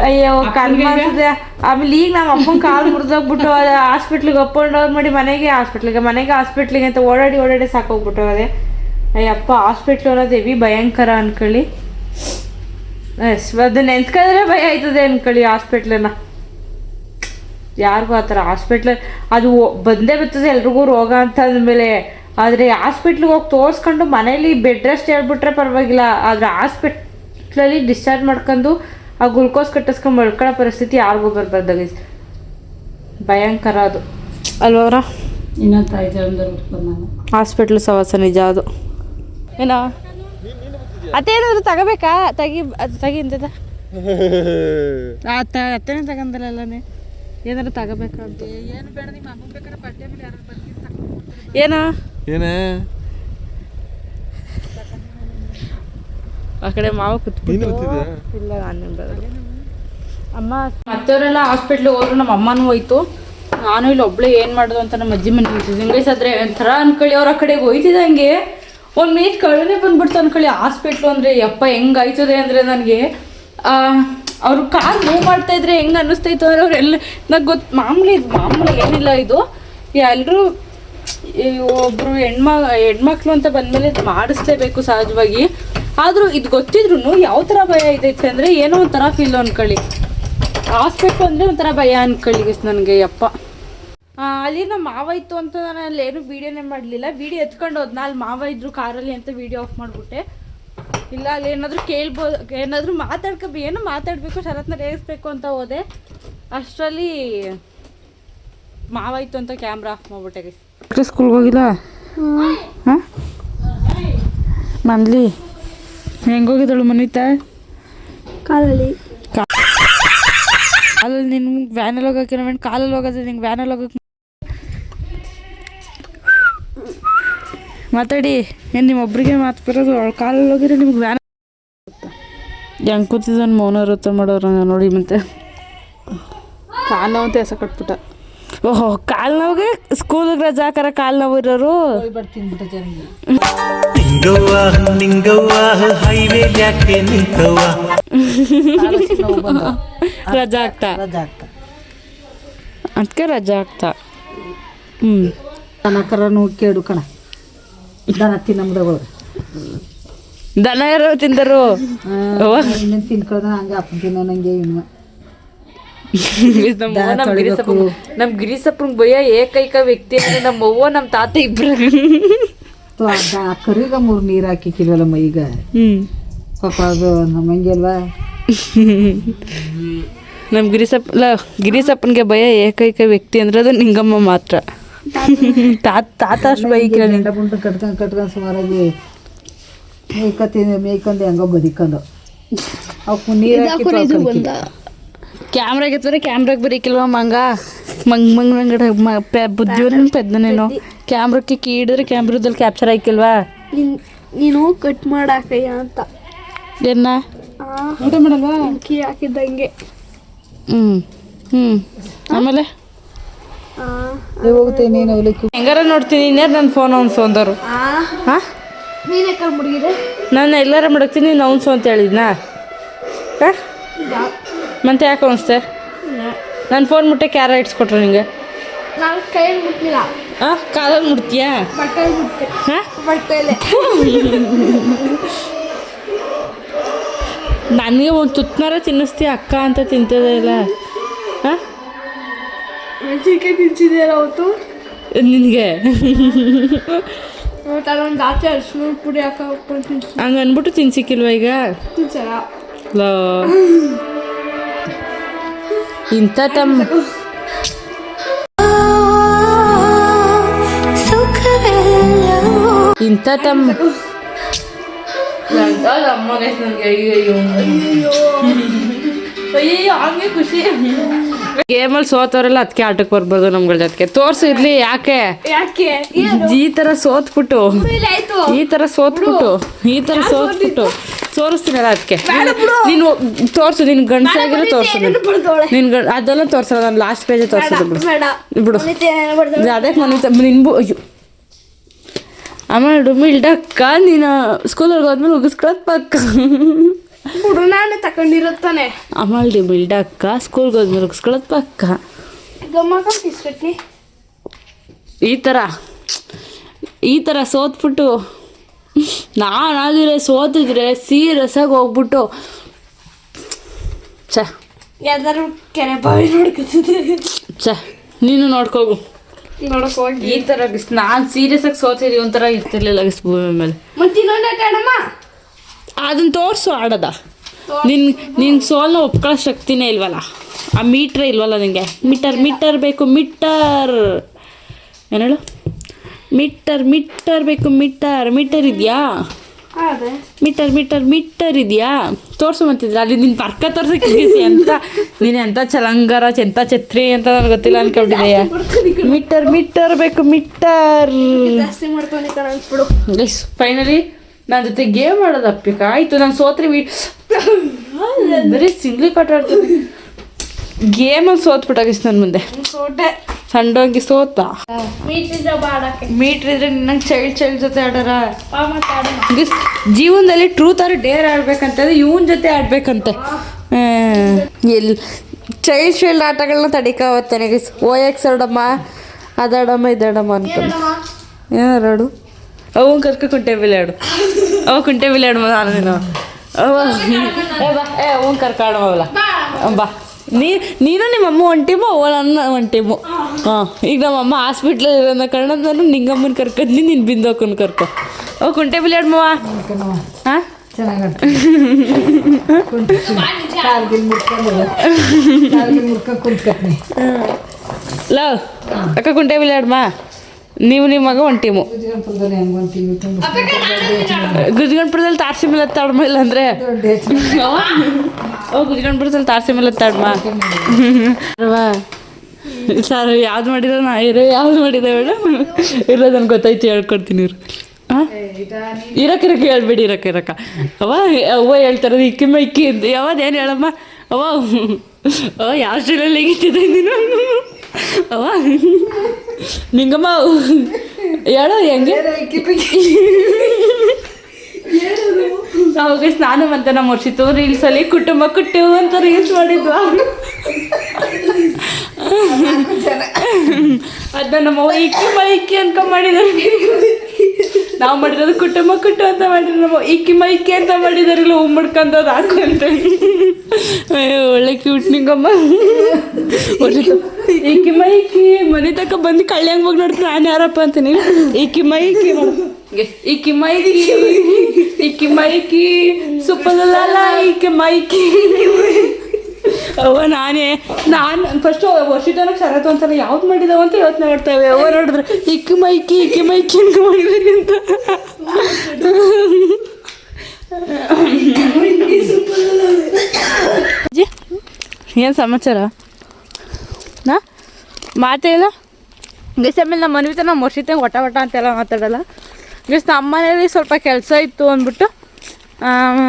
ಅಯ್ಯೋ ಕಣ್ಮಾಸದೆ. ಆಮೇಲೆ ಈಗ ನಮ್ಮ ಅಪ್ಪನ ಕಾಲು ಮುರಿದೋಗ್ಬಿಟ್ಟು ಹಾಸ್ಪಿಟ್ಲಿಗೆ ಅಪ್ ಆ್ಯಂಡ್ ಡೌನ್ ಮಾಡಿ ಮನೆಗೆ ಹಾಸ್ಪಿಟ್ಲಿಗೆ ಅಂತ ಓಡಾಡಿ ಸಾಕೋಗ್ಬಿಟ್ಟು ಅದೇ. ಅಯ್ಯಪ್ಪ ಹಾಸ್ಪಿಟ್ಲು ಅನ್ನೋದು ಹೆವಿ ಭಯಂಕರ ಅನ್ಕೊಳ್ಳಿ. ಅದು ನೆನ್ಸ್ಕೊಂಡ್ರೆ ಭಯ ಆಯ್ತದೆ ಅನ್ಕೊಳ್ಳಿ ಹಾಸ್ಪಿಟ್ಲನ್ನ. ಯಾರಿಗೂ ಆ ಥರ ಹಾಸ್ಪಿಟ್ಲ್ ಅದು ಬಂದೇ ಬರ್ತದೆ ಎಲ್ರಿಗೂ ರೋಗ ಅಂತ ಅಂದಮೇಲೆ. ಆದರೆ ಹಾಸ್ಪಿಟ್ಲಿಗೆ ಹೋಗಿ ತೋರಿಸ್ಕೊಂಡು ಮನೇಲಿ ಬೆಡ್ ರೆಸ್ಟ್ ಹೇಳ್ಬಿಟ್ರೆ ಪರವಾಗಿಲ್ಲ. ಆದರೆ ಹಾಸ್ಪಿಟ್ಲಲ್ಲಿ ಡಿಸ್ಚಾರ್ಜ್ ಮಾಡ್ಕೊಂಡು ಆ ಗ್ಲುಕೋಸ್ ಕಟ್ಟಿಸ್ಕೊಂಡು ಮಲ್ಕೊಳ್ಳೋ ಪರಿಸ್ಥಿತಿ ಯಾರಿಗೂ ಬರಬಾರ್ದು. ಭಯಂಕರ ಅದು ಅಲ್ವರ. ಇನ್ನೊಂದು ತಾಯಿ ಹಾಸ್ಪಿಟ್ಲು ಸವಾಸ ನಿಜ ಅದು. ಏನೋ ಅತ್ತೇನಾದ್ರು ತಗೋಬೇಕಾ? ತಗಿ ಅಂತದ ಅತ್ತೇನೆ ತಗೊಂಡಲ್ಲೇ ಏನಾದ್ರು ತಗೋಬೇಕಾ ಅಂತ. ಏನು ಬೇಡ, ನಿಮ್ಮ ಅಮ್ಮ ಬೇಕಾದ್ರೆ ಬಟ್ಟೆ ಮೇಲೆ ಯಾರು ಏನೋ ಆ ಕಡೆ ಮಾವ ಕೂತ್ಬಿಟ್ಟು ಇಲ್ಲ ನಾನು ಬರೋದು. ಅಮ್ಮ ಮತ್ತವರೆಲ್ಲ ಹಾಸ್ಪಿಟ್ಲಿಗೆ ಹೋದ್ರು, ನಮ್ಮ ಅಮ್ಮನೂ ಹೋಯ್ತು. ನಾನು ಇಲ್ಲಿ ಒಬ್ಳೆ ಏನು ಮಾಡೋದು ಅಂತ ನಮ್ಮ ಅಜ್ಜಿ ಮನೆಗೆ ಹೋಗ್ತಿದ್ದೆ. ಹಿಂಗೈಸಾದ್ರೆ ಒಂಥರ ಅನ್ಕೊಳ್ಳಿ. ಅವ್ರ ಆ ಕಡೆಗೆ ಹೋಯ್ತಿದ್ದಂಗೆ ಒಂದು ಮಿನಿಟ್ ಕಳೆನೇ ಬಂದ್ಬಿಡ್ತು ಅನ್ಕೊಳ್ಳಿ. ಹಾಸ್ಪಿಟ್ಲು ಅಂದರೆ ಯಪ್ಪ ಹೆಂಗಾಯ್ತದೆ ಅಂದರೆ ನನಗೆ ಅವರು ಕಾರ್ ಮೂವ್ ಮಾಡ್ತಾಯಿದ್ರೆ ಹೆಂಗೆ ಅನ್ನಿಸ್ತೈತು ಅಂದರೆ ಅವರೆಲ್ಲ ನಂಗೆ ಮಾಮೂಲಿ ಏನಿಲ್ಲ ಇದು. ಎಲ್ಲರೂ ಒಬ್ಬರು ಹೆಣ್ಮಕ್ಳು ಅಂತ ಬಂದಮೇಲೆ ಮಾಡಿಸ್ಲೇಬೇಕು ಸಹಜವಾಗಿ. ಆದರೂ ಇದು ಗೊತ್ತಿದ್ರು ಯಾವ ಥರ ಭಯ ಇದೈತೆ ಅಂದರೆ ಏನೋ ಒಂಥರ ಫೀಲ್ ಅನ್ಕೊಳ್ಳಿ. ಹಾಸ್ಪಿಟ್ಲು ಅಂದರೆ ಒಂಥರ ಭಯ ಅನ್ಕೊಳ್ಳಿ ನನಗೆ ಯಪ್ಪ. ಅಲ್ಲಿ ನಮ್ಮ ಮಾವ ಇತ್ತು ಅಂತ ನಾನು ಅಲ್ಲಿ ಏನು ವೀಡಿಯೋನೇ ಮಾಡಲಿಲ್ಲ. ವೀಡಿಯೋ ಎತ್ಕೊಂಡು ಹೋದ್ನ ಅಲ್ಲಿ ಮಾವ ಇದ್ರು ಕಾರಲ್ಲಿ ಅಂತ ವೀಡಿಯೋ ಆಫ್ ಮಾಡಿಬಿಟ್ಟೆ. ಇಲ್ಲ ಅಲ್ಲಿ ಏನಾದರೂ ಕೇಳ್ಬೋದು, ಏನಾದರೂ ಏನೋ ಮಾತಾಡಬೇಕು, ಶರತ್ನ ರೇಗಿಸ್ಬೇಕು ಅಂತ ಹೋದೆ. ಅಷ್ಟರಲ್ಲಿ ಮಾವ ಇತ್ತು ಅಂತ ಕ್ಯಾಮ್ರಾ ಆಫ್ ಮಾಡಿಬಿಟ್ಟೆ. ಸ್ಕೂಲ್ಗೆ ಹೋಗಿಲ್ಲ? ಹಾಂ ಮನ್ಲಿ ಹೆಂಗೋಗಿದ್ದಳು ಮನಿತ? ಕಾಲಲ್ಲಿ ನಿನ್ಗೆ ವ್ಯಾನಲ್ಲಿ ಹೋಗೋಕೆ ನಾವೇನು ಕಾಲಲ್ಲಿ ಹೋಗೋದು? ನಿಂಗೆ ವ್ಯಾನಲ್ಲಿ ಹೋಗೋಕೆ ಮಾತಾಡಿ. ಏನು ನಿಮ್ಮೊಬ್ರಿಗೆ ಮಾತು ಬರೋದು? ಅವಳು ಕಾಲಲ್ಲಿ ಹೋಗಿದ್ರೆ ನಿಮ್ಗೆ ವ್ಯಾನ್ ಹೆಂಗೆ ಕೂತಿದ್ದಾನೆ ಮೌನ ವೃತ್ತ ಮಾಡೋರು ನೋಡಿ. ಮತ್ತೆ ಕಾಲು ನೋವು ಅಂತ ಹೆಸ ಕಟ್ಬಿಟ್ಟ. ಓಹೋ ಕಾಲು ನೋವಿಗೆ ಸ್ಕೂಲಿಗೆ ರಜಾ ಹಾಕಾರ ಕಾಲು ನೋವು ಇರೋರು ರಜಾ ಆಗ್ತಾ ಅದಕ್ಕೆ ರಜಾ ಆಗ್ತಾ. ದನಕರನು ಕೇಳು ಕಣ. ದನ ತಿನ್ನಮ್ದಗಳು ದನ ಯಾರು ತಿಂದರು? ತಿನ್ಕೊಳ್ದ ಹಂಗೆ ಅಪ್ಪ ತಿನ್ನೋ ನಂಗೆ ಇನ್ನು ನಮ್ ಗಿರಿಸಪ್ಪನ ಭಯ ಏಕೈಕ ವ್ಯಕ್ತಿ ಅಂದ್ರೆ ನಮ್ಮ ಅವ್ವ ನಮ್ಮ ತಾತ ಇಬ್ರು. ಕರಿಗ 3 ನೀರು ಹಾಕಿಕ್ಕಿಲ್ವಲ್ಲ ಮೈಗ. ಪಾಪ ಅದು ನಮ್ಮಂಗೆ ಅಲ್ವಾ. ನಮ್ ಗಿರಿಸಪ್ಪನ್ಗೆ ಭಯ ಏಕೈಕ ವ್ಯಕ್ತಿ ಅಂದ್ರೆ ಅದು ನಿಂಗಮ್ಮ ಮಾತ್ರ. ತಾತ ಅಷ್ಟು ಬೈಕಿಲ್ಲ. ಕಟ್ಕೊಂಡು ಸುಮಾರಾಗಿ ಮೇಯ್ಕೊಂಡು ಹೆಂಗೋ ಬದಿಕೊಂಡು ಅವಕ್ಕೆ ನೀರು ಕ್ಯಾಮ್ರಾಗೆ ಎತ್ತವ್ರೆ ಕ್ಯಾಮ್ರಾಗೆ ಬರೀಕಿಲ್ವ ಮಂಗ ಬುದ್ಧಿವರ ಪೆದ್ದನೇನು ಕ್ಯಾಮ್ರಕ್ಕೆ ಕೀ ಹಿಡಿದ್ರೆ ಕ್ಯಾಮ್ರದಲ್ಲಿ ಕ್ಯಾಪ್ಚರ್ ಆಯ್ಕಿಲ್ವಾ? ನೀನು ಕಟ್ ಮಾಡಾಕಯ್ಯ ಅಂತ ಏನ ಊಟ ಮಾಡಲ್ವಾ? ಕೀ ಹಾಕಿದ್ದಂಗೆ. ಆಮೇಲೆ ಹೋಗುತ್ತೆ ನೀನು ಹೆಂಗಾರ ನೋಡ್ತೀನಿ. ಇನ್ಯಾರು ನನ್ನ ಫೋನ್ ಅವನ್ಸು ಅಂದವರು. ಹಾಂ ನೀನೇ ಕಲ್ ಮುಡಿಗಿದೆ. ನಾನು ಎಲ್ಲಾರ ಮಾಡಕ್ತೀನಿ ನೀನು ಅವನ್ಸು ಅಂತ ಹೇಳಿದ್ನಾ? ಹಾಂ ಮತ್ತೆ ಯಾಕೆ ಅನಿಸ್ತೆ? ನನ್ನ ಫೋನ್ ಮುಟ್ಟಕ್ಕೆ ಯಾರ ಇಟ್ಸ್ಕೊಟ್ರು ನಿಂಗೆ? ನಾನು ಕೈಯಲ್ಲಿ ಮುಟ್ಟಿಲ್ಲ. ಹಾಂ ಕಾಲಲ್ಲಿ ಮುಡ್ತೀಯಾ? ಬಟ್ಟೆಯಲ್ಲಿ ಮುಟ್ಟೆ. ಹಾಂ ಬಟ್ಟೆಯಲ್ಲೇ. ನನಗೆ ಒಂದು ತುತ್ತನಾರ ತಿನ್ನಿಸ್ತೀಯ ಅಕ್ಕ ಅಂತ ತಿಂತದೇ ಇಲ್ಲ. ಹಾಂ ಮೆಣಸಿನ್ಕಾಯಿ ತಿನ್ಸಿದ್ದೀರ ಅವತ್ತು ನಿನಗೆ? ಮತ್ತೆ ಅದೊಂದು ಆಚೆ ಅರ್ಶಿನ ಪುಡಿ ಹಾಕೊಂಡು ತಿನ್ಸಿ ಹಂಗೆ ಅಂದ್ಬಿಟ್ಟು ತಿನ್ಸಿಕ್ಕಿಲ್ವ ಈಗ ತಿನ್ಸಲ್ಲ ಲೋ ಇಂಥ ತಮ್ಮ ಇಂಥ ತಮ್ಮ ಅಯ್ಯೋ ಹಂಗೆ ಖುಷಿ ಗೇಮಲ್ಲಿ ಸೋತವರೆಲ್ಲ ಅದಕ್ಕೆ ಆಟಕ್ಕೆ ಬರ್ಬಾರ್ದು ನಮ್ಗಳ ಜೊತೆಗೆ ತೋರ್ಸಿರ್ಲಿ ಯಾಕೆ ಯಾಕೆ ಈ ಥರ ಸೋತ್ಬಿಟ್ಟು ಆಯ್ತು ಈ ಥರ ಸೋತ್ಬಿಟ್ಟು ತೋರಿಸ್ತೀನಲ್ಲ ಅದಕ್ಕೆ ನೀನು ತೋರಿಸು ನಿನ್ ಗಂಡಸಾಗಿರೋ ತೋರಿಸು ನಿನ್ ಅದೆಲ್ಲ ತೋರಿಸಲ್ಲ ನಾನು ಲಾಸ್ಟ್ ಪೇಜ್ ತೋರಿಸೋದು ಬಿಡು ಬಿಡು ಅದಕ್ಕೆ ಮನೆ ನಿನ್ಬು ಅಯ್ಯೋ ಆಮೇಲೆ ಡುಮಿಲ್ಡಕ್ಕ ನೀನು ಸ್ಕೂಲಲ್ಲಿ ಹೋದ್ಮೇಲೆ ಉಗಿಸ್ಕೊಳತ್ ಪಕ್ಕ ಬಿಡು ನಾನು ತಕೊಂಡಿರುತ್ತಾನೆ ಆಮೇಲೆ ಡುಮಿಲ್ಡಕ್ಕ ಸ್ಕೂಲ್ಗೆ ಹೋದ್ಮೇಲೆ ಉಗಿಸ್ಕೊಳತ್ ಪಕ್ಕ ಗಮ್ಮಕ ಬಿಸ್ಕಟ್ನಿ ಈ ಥರ ಸೋತ್ಬಿಟ್ಟು ನಾನಾಗಿರೋ ಸೋತಿದ್ರೆ ಸೀರಿಯಸ್ಸಾಗಿ ಹೋಗ್ಬಿಟ್ಟು ಛ ಯಾವ್ದಾರು ಕೆರೆ ಬಾವಿ ನೋಡ್ಕೊತಿದ್ದೆ ಛ ನೀನು ನೋಡ್ಕೋಗು ನೋಡಕ್ ಹೋಗಿ ಈ ಥರ ನಾನು ಸೀರಿಯಸ್ಸಾಗಿ ಸೋತಿದ್ವಿ ಒಂಥರ ಇರ್ತಿರ್ಲಿಲ್ಲ ಭೂಮಿ ಮೇಲೆ ಮತ್ತೆ ಇನ್ನೊಂದು ಆಟ ಆಡಮ್ಮ ಅದನ್ನ ತೋರಿಸು ಆಡೋದ ನಿನ್ನ ಸೋಲ್ನ ಒಪ್ಕೊಳ್ಳೋ ಶಕ್ತಿನೇ ಇಲ್ವಲ್ಲ ಆ ಮೀಟ್ರೇ ಇಲ್ವಲ್ಲ ನಿನಗೆ ಮೀಟರ್ ಬೇಕು ಏನು ಹೇಳು ಮೀಟರ್ ಬೇಕು ಮೀಟರ್ ಇದೆಯಾ ಅದೇ ಮೀಟರ್ ಇದೆಯಾ ತೋರಿಸು ಅಂತಿದ್ರೆ ಅಲ್ಲಿ ನಿನ್ನ ಪರ್ಕ ತೋರ್ಸಕ್ಕೆ ಅಂತ ನೀನು ಎಂಥ ಚಲಂಗಾರ ಎಂಥ ಛತ್ರಿ ಅಂತ ನನಗೆ ಗೊತ್ತಿಲ್ಲ ಅನ್ಕೊಂಡಿದೆಯಾ ಮೀಟರ್ ಬೇಕು ಜಾಸ್ತಿ ಮಾಡ್ಕೊಂಡು ಕಣ ಅನ್ಸ್ಬಿಡು ಫೈನಲಿ ನನ್ನ ಜೊತೆ ಗೇಮ್ ಆಡೋದು ಅಪ್ಪಿಕ ಆಯಿತು ನಾನು ಸೋತ್ರಿ ಬರೀ ಸಿಂಗ್ಲಿ ಕಟ್ ಆಡ್ತೀನಿ ಗೇಮಲ್ಲಿ ಸೋತ್ಬಿಟ್ಟಾಗಿಸ್ ನನ್ನ ಮುಂದೆ ಸೋಟೆ ಸಂಡೋಗಿ ಸೋತ ಮೀಟಿದ್ರೆ ಬಾಡಕ್ಕೆ ಮೀಟ್ರ್ ಇದ್ರೆ ನಂಗೆ ಚೈಲ್ಡ್ ಜೊತೆ ಆಡಾರ ಮತ್ತೆ ಆಡಮ್ಮ ಜೀವನದಲ್ಲಿ ಟ್ರೂತ್ ಆರ್ ಡೇರ್ ಆಡ್ಬೇಕಂತಂದ್ರೆ ಇವನ್ ಜೊತೆ ಆಡ್ಬೇಕಂತೆ ಎಲ್ಲಿ ಚೈಲ್ಡ್ ಆಟಗಳನ್ನ ತಡಿಕಾವತ್ತಾನೆ OX ಆಡಮ್ಮ ಅದಾಡಮ್ಮ ಇದಾಡಮ್ಮ ಅನ್ಕೊಂಡು ಏನಾರು ಅವನ್ ಕರ್ಕ ಕುಂಟೆ ಬಿಲೆ ಆಡು ಕುಂಟೆ ಬಿಲೆ ಆಡು ನಾನು ನೀನು ಅವನ್ ಕರ್ಕ ಆಡಮಲ್ಲ ಬಾ ನೀನು ನಿಮ್ಮಮ್ಮ ಒಂದು ಟೀಮು ಅವಳನ್ನ ಒಂದು ಟೀಮು ಹಾಂ ಈಗ ನಮ್ಮಮ್ಮ ಹಾಸ್ಪಿಟ್ಲಲ್ಲಿ ಇರೋದ ಕಾರಣ ನಾನು ನಿಂಗಮ್ಮನ ಕರ್ಕೊಂಡ್ನಿ ನೀನು ಬಿಂದೋಕನ್ ಕರ್ಕೊ ಕುಂಟೆ ಬಿಲೆ ಆಡ್ಮವ ಹಾಂ ಲವ್ ಅಕ್ಕ ಕುಂಟೆ ಬಿಲೆ ಆಡ್ಮಾ ನೀವು ನಿಮ್ಮ ಮಗ ಒಂದು ಟೀಮು ಗುಜ್ಗಂಡ್ಪುರದಲ್ಲಿ ತಾರಸಿ ಮೇಲೆ ತಾಡ್ಮ ಇಲ್ಲಾಂದ್ರೆ ಗುಜ್ಗಂಡ್ಪುರದಲ್ಲಿ ತಾರಸಿ ಮೇಲೆ ತಾಡ್ಮ ಸರ್ ಯಾವ್ದು ಮಾಡಿದ ನಾ ಯಾವ್ದು ಮಾಡಿದೆ ಹೇಳು ಇಲ್ಲ ನನಗೆ ಗೊತ್ತಾಯ್ತು ಹೇಳ್ಕೊಡ್ತೀನಿ ಇರು ಹಾಂ ಇರಕ್ಕೆ ಹೇಳ್ಬೇಡಿ ಇರಕ್ಕ ಅವ್ವ ಹೇಳ್ತಾರದು ಇಕ್ಕಿ ಯಾವ್ದೇನು ಹೇಳಮ್ಮ ಯಾವ ಸ್ಟೈಲಲ್ಲಿ ಹೇಗಿತ್ತಿದೆ ನೀನು ನಿಂಗಮ್ಮ ಹೇಳೋ ಹೆಂಗೆ ಅವಾಗ ಸ್ನಾನ ಅಂತ ನಮ್ಮ ವರ್ಷಿತ್ತು ರೀಲ್ಸಲ್ಲಿ ಕುಟುಂಬ ಅಂತ ರೀಲ್ಸ್ ಮಾಡಿದ್ವಾ ಅದನ್ನ ನಮ್ಮವ್ವ ಇಕ್ಕಿ ಅನ್ಕೊಂಡ್ ಮಾಡಿದಾರೆ ನಾವು ಮಾಡಿರೋದು ಕುಟುಂಬ ಅಂತ ಮಾಡಿದ್ರು ನಮ್ಮ ಇಕ್ಕಿ ಅಂತ ಮಾಡಿದಾರಲ್ಲ ಹೂ ಮಾಡ್ಕೊಂಡು ಅದು ಹಾಕು ಅಂತ ಒಳ್ಳೆ ಕ್ಯೂಟ್ ನಿಂಗಮ್ಮ ಇಕ್ಕಿ ಮನೆ ತಕ ಬಂದು ಕಳ್ಳಿಯಂಗೆ ಹೋಗಿ ನೋಡ್ತೀನಿ ನಾನು ಯಾರಪ್ಪ ಅಂತೀನಿ ಇಕ್ಕಿ ಮೈಕಿ ಸುಪ್ಪದಲ್ಲ ಅವ್ವ ನಾನು ಫಸ್ಟ್ ವರ್ಷಿತನಕ್ಕೆ ಶರತ್ತು ಅಂತಾರೆ ಯಾವ್ದು ಮಾಡಿದಾವ ಅಂತ ಯೋಚನೆ ಮಾಡ್ತಾವೆ ಅವ್ವ ನೋಡಿದ್ರೆ ಇಕ್ಕಿ ಮೈಕಿ ಅಂತ ಮಾಡಿದ್ರಿ ಅಂತ ಏನು ಸಮಾಚಾರ ನಾ ಮಾತೇ ಇಲ್ಲ ಗೈಸ್ ಆಮೇಲೆ ನಮ್ಮ ಮನೆ ನಮ್ಮ ವರ್ಷಿತ ಒಟ ಅಂತೆಲ್ಲ ಮಾತಾಡಲ್ಲ ಗೈಸ್ ನಮ್ಮ ಮನೇಲಿ ಸ್ವಲ್ಪ ಕೆಲಸ ಇತ್ತು ಅಂದ್ಬಿಟ್ಟು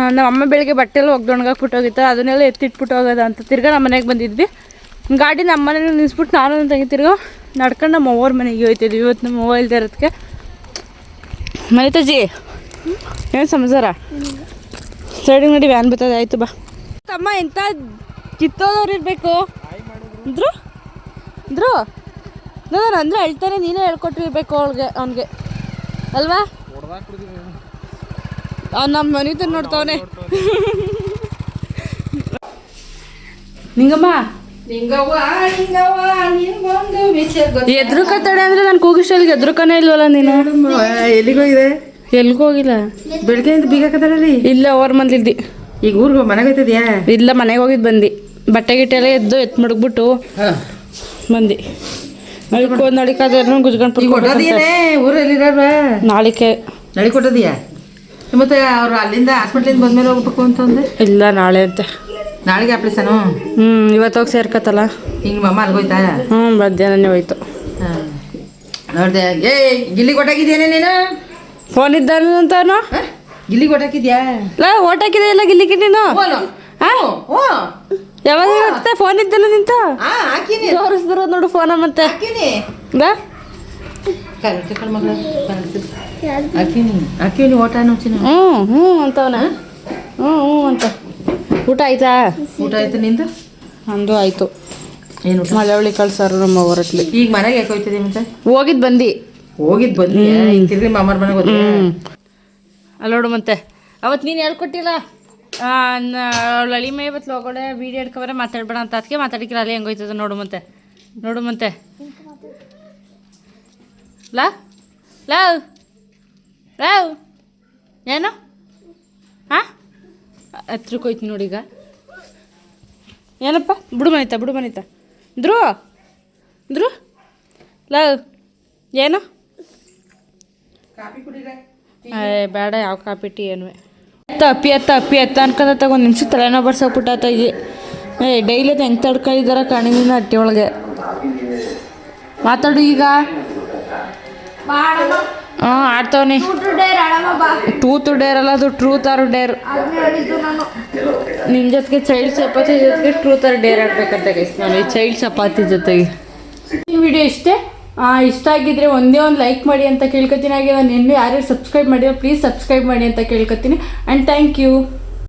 ನಮ್ಮ ಅಮ್ಮ ಬೆಳಿಗ್ಗೆ ಬಟ್ಟೆ ಎಲ್ಲ ಒಗ್ದೊಣಗಾಕ್ಬಿಟ್ಟು ಹೋಗಿತ್ತು ಅದನ್ನೆಲ್ಲ ಎತ್ತಿಟ್ಬಿಟ್ಟು ಹೋಗೋದ ಅಂತ ತಿರ್ಗಾ ನಮ್ಮ ಮನೆಗೆ ಬಂದಿದ್ವಿ ಗಾಡಿ ನಮ್ಮ ಮನೇಲಿ ನಿಲ್ಲಿಸ್ಬಿಟ್ಟು ನಾನು ನನ್ನ ತಂಗಿ ತಿರ್ಗಾ ನಡ್ಕೊಂಡು ನಮ್ಮ ಅವ್ರ ಮನೆಗೆ ಹೋಯ್ತಿದ್ವಿ ಇವತ್ತು ನಮ್ಮ ಅವ್ವ ಇಲ್ದೇ ಇರೋದಕ್ಕೆ ಮನಿತಾಜಿ ಏನು ಸಮಾಚಾರ ಸೈಡಿಗೆ ನೋಡಿ ವ್ಯಾನ್ ಬರ್ತದೆ ಆಯಿತು ಬಾ ತಮ್ಮ ಎಂಥ ಕಿತ್ತೋದವ್ರು ಇರಬೇಕು ಅಂದ್ರು ನಾನು ಅಂದರೆ ಹೇಳ್ತಾರೆ ನೀನೇ ಹೇಳ್ಕೊಟ್ಟಿರ್ಬೇಕು ಅವ್ನಿಗೆ ಅಲ್ವಾ ಅವ್ನು ನಮ್ಮ ಮನಿತ ನೋಡ್ತಾವನೆ ನಿಂಗಮ್ಮ ಎದ್ರುಕತ್ತಾಳೆ ಅಂದ್ರೆ ನಾನು ಕೂಗಿಷ್ಟಲ್ಲಿಗೆ ಎದ್ರುಕನೇ ಇಲ್ವಲ್ಲ ನೀನು. ಎಲ್ಲಿಗೋ ಇದೆ ಎಲ್ಗೂ ಹೋಗಿಲ್ಲ. ಬೆಳಗ್ಗೆಯಿಂದ ಬೀಗಕತ್ತಾರಲ್ಲಿ. ಇಲ್ಲ ಅವ್ರ ಮಂದಿಲ್ದಿ. ಈಗ ಊರಿಗೆ ಮನೆಗೆ ಹೋಯ್ತದ್ಯಾ? ಇಲ್ಲ ಮನೆಗೆ ಹೋಗಿದ್ದು ಬಂದು ಬಟ್ಟೆ ಗಿಟ್ಟೆ ಎಲ್ಲ ಎತ್ತು ಮಡಗ್ಬಿಟ್ಟು ಬಂದು ನಳಿಕಾದ್ರೂ ಗುಜ್ಕೊಂಡು ಈಗ ಕೊಟ್ಟೋದಿಯೇ ಊರಲ್ಲಿರೋರು? ನಾಳಿಕೆ ನಳಿ ಕೊಟ್ಟೋದಿಯಾ? ಮತ್ತೆ ಅವ್ರು ಅಲ್ಲಿಂದ ಹಾಸ್ಪಿಟ್ಲಿಂದ ಬಂದ್ಮೇಲೆ ಹೋಗ್ಬೇಕು ಅಂತಂದೆ. ಇಲ್ಲ ನಾಳೆ ಅಂತೆ. ನಾಳೆಗೆ ಅಪ್ಲಿಸನು? ಇವತ್ತು ಹೋಗಿ ಸೇರ್ಕತ್ತಲ್ಲ. ಹಿಂಗೆ ಮಮ್ಮ ಅಲ್ಗೋಯ್ತಾ? ಮಧ್ಯಾಹ್ನನೇ ಹೋಯ್ತು. ಹಾಂ ನೋಡಿದೆ. ಏ ಗಿಲ್ಲಿ ಕೊಟ್ಟಾಕಿದ್ಯಾನೆ ನೀನು? ಫೋನ್ ಇದ್ದಾನಂತಾನು ಗಿಲ್ಲಿ ಕೊಟ್ಟಾಕಿದ್ಯಾ? ಇಲ್ಲ ಓಟ್ ಹಾಕಿದೆ ಇಲ್ಲ ಗಿಲ್ಲಿಗೆ ನೀನು. ಯಾವಾಗ ಇರುತ್ತೆ ಫೋನ್ ಇದ್ದಲ್ಲ ನಿಂತ ಹಾಕಿನಿ ತೋರಿಸಿದ್ರ ನೋಡು ಫೋನ ಮತ್ತೆ ಹಾಕಿನಿ ಬಾ ಮಗಳ ಹಾಕಿನಿ ಹಾಕಿನಿ ಓಟ ನೋಚಿನ. ಹ್ಞೂ ಅಂತವನ. ಹ್ಞೂ ಅಂತ. ಊಟ ಆಯ್ತಾ? ಊಟ ಆಯ್ತು ನಿಂದು? ನಂದು ಆಯ್ತು. ಏನು ಮಳವಳ್ಳಿ ಕಳ್ಸಾರು ನಮ್ಮ ಹೊರಟ್ಲಿ. ಈಗ ಮನೆಗೆ ಯಾಕೆ ಹೋಯ್ತದೆ ಮತ್ತೆ? ಹೋಗಿದ್ದು ಬಂದು ಬಂದು ಈಗ ತಿರ್ಗಿ ಮಾಮಾರ ಮನೆಗೆ ಹೋದ. ಅಲ್ಲಿ ನೋಡು ಮತ್ತೆ ಅವತ್ತು ನೀನು ಹೇಳ್ಕೊಟ್ಟಿಲ್ಲ ಲಲಿಮೆ ಇವತ್ತು ಲೋಗಡೆ ವೀಡಿಯೋ ಹಿಡ್ಕೊಬಾರೆ ಮಾತಾಡ್ಬೇಡ ಅಂತ ಅದಕ್ಕೆ ಮಾತಾಡಿಕಿಲ್ಲ. ಅಲ್ಲಿ ಹೆಂಗೋಯ್ತದ ನೋಡು ಮತ್ತೆ. ನೋಡು ಮತ್ತೆ ಲವ್ ಲವ್ ಲವ್ ಏನು ಹಾಂ ಹತ್ರಕ್ಕೆ ಹೋಯ್ತು ನೋಡೀಗ. ಏನಪ್ಪ ಬಿಡು ಮನಿತ ಧ್ರುವ ಲವ್ ಏನು ಬೇಡ ಯಾವ ಕಾಪಿ ಟೀ ಏನು ಅಪ್ಪಿ ಅನ್ಕೊಂಡ ತಗೊಂಡು ನಿಮಿಷ ತಲೆನೋ ಬರ್ಸೋಕ್ಬಿಟ್ಟಾತ ಇದೆ. ಡೈಲಿ ಅದು ಹೆಂಗೆ ತಡ್ಕೊಂಡಿದಾರ ಕಣ್ಣಿನ ಹಟ್ಟಿ ಒಳಗೆ. ಮಾತಾಡು ಈಗ. ಆಡ್ತವನಿ. ಟೂತ್ ಡೇರ್ ಅಲ್ಲ ಅದು ಟ್ರೂತ್ ಆರ್ ಡೇರ್. ನಿನ್ನ ಜೊತೆಗೆ ಚೈಲ್ಡ್ ಚಪಾತಿ ಜೊತೆಗೆ ಟ್ರೂತ್ ಆರ್ ಡೇರ್ ಆಡ್ಬೇಕಂತ ಗೈಸ್ ನಾನು ಈ ಚೈಲ್ಡ್ ಚಪಾತಿ ಜೊತೆಗೆ. ಈ ವಿಡಿಯೋ ಇಷ್ಟೇ. ಇಷ್ಟ ಆಗಿದ್ರೆ ಒಂದೇ ಒಂದು ಲೈಕ್ ಮಾಡಿ ಅಂತ ಕೇಳ್ಕೊತೀನಿ. ಹಾಗೆ ನಾನು ಇನ್ನೂ ಯಾರ್ಯಾರು ಸಬ್ಸ್ಕ್ರೈಬ್ ಮಾಡಿರೋ ಪ್ಲೀಸ್ ಸಬ್ಸ್ಕ್ರೈಬ್ ಮಾಡಿ ಅಂತ ಕೇಳ್ಕೊತೀನಿ. And thank you.